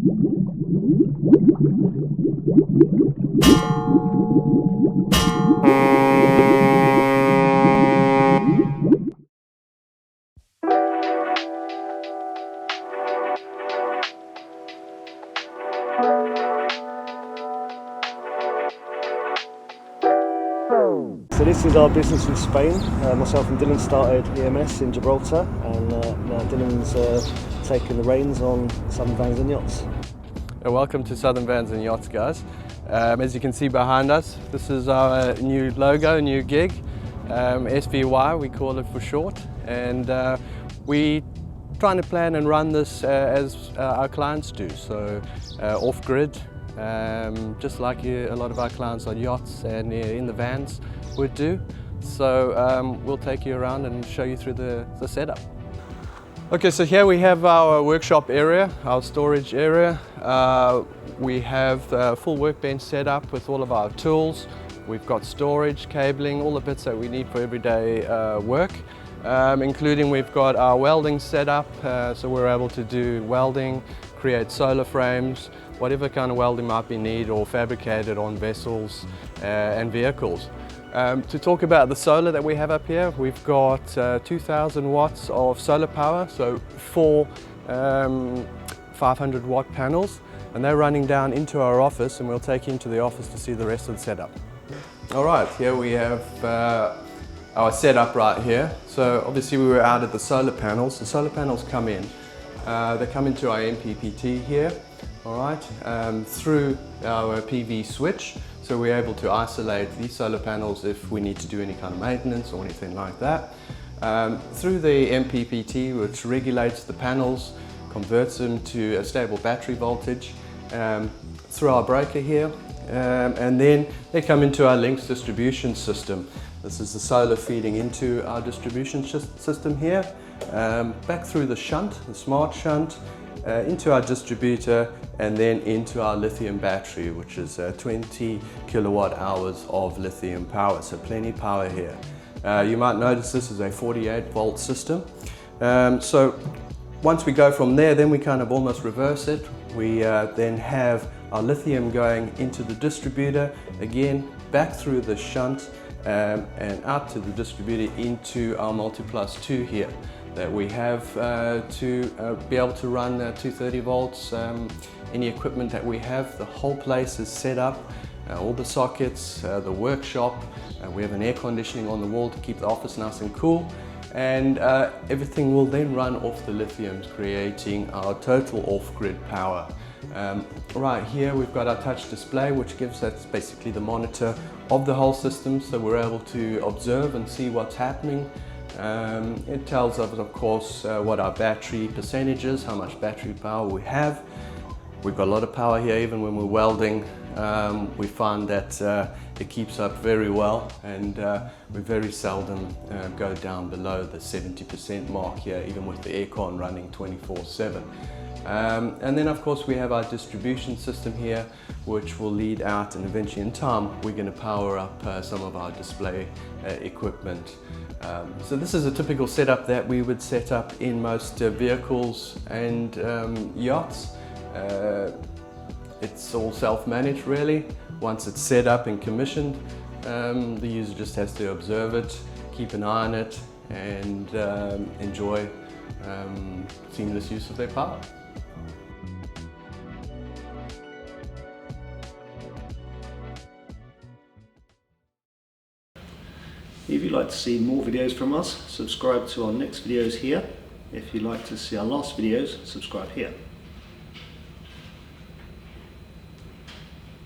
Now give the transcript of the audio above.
So this is our business in Spain. Myself and Dylan started EMS in Gibraltar, and now Dylan's taken the reins on Southern Vans and Yachts. Welcome to Southern Vans and Yachts, guys. As you can see behind us, this is our new logo, new gig, SVY we call it for short, and we trying to plan and run this as our clients do, so off-grid, just like a lot of our clients on yachts and in the vans would do. So we'll take you around and show you through the setup. Okay, so here we have our workshop area, our storage area. We have a full workbench set up with all of our tools. We've got storage, cabling, all the bits that we need for everyday work. Including we've got our welding set up, so we're able to do welding, create solar frames, whatever kind of welding might be needed or fabricated on vessels and vehicles. To talk about the solar that we have up here, we've got 2,000 watts of solar power, so 4 500 watt panels, and they're running down into our office, and we'll take you into the office to see the rest of the setup. All right, here we have our setup right here. So obviously we were out at the solar panels. The solar panels come in. They come into our MPPT here, all right, through our PV switch. So we're able to isolate these solar panels if we need to do any kind of maintenance or anything like that. Through the MPPT, which regulates the panels, converts them to a stable battery voltage, through our breaker here, and then they come into our links distribution system. This is the solar feeding into our distribution system here, back through the shunt, the smart shunt, into our distributor, and then into our lithium battery, which is 20 kilowatt hours of lithium power, so plenty power here. You might notice this is a 48 volt system. So once we go from there, then we kind of almost reverse it. We then have our lithium going into the distributor, again back through the shunt, and out to the distributor into our Multiplus 2 here that we have to be able to run 230 volts. Any equipment that we have, the whole place is set up, all the sockets, the workshop, we have an air conditioning on the wall to keep the office nice and cool, and everything will then run off the lithiums, creating our total off-grid power. Right here we've got our touch display, which gives us basically the monitor of the whole system, so we're able to observe and see what's happening. It tells us, of course, what our battery percentage is, how much battery power we have. We've got a lot of power here. Even when we're welding, we find that it keeps up very well, and we very seldom go down below the 70% mark here, even with the aircon running 24/7. And then of course we have our distribution system here, which will lead out, and eventually in time we're going to power up some of our display equipment. So this is a typical setup that we would set up in most vehicles and yachts. It's all self-managed really. Once it's set up and commissioned, the user just has to observe it, keep an eye on it, and enjoy seamless use of their power. If you'd like to see more videos from us, subscribe to our next videos here. If you'd like to see our last videos, subscribe here.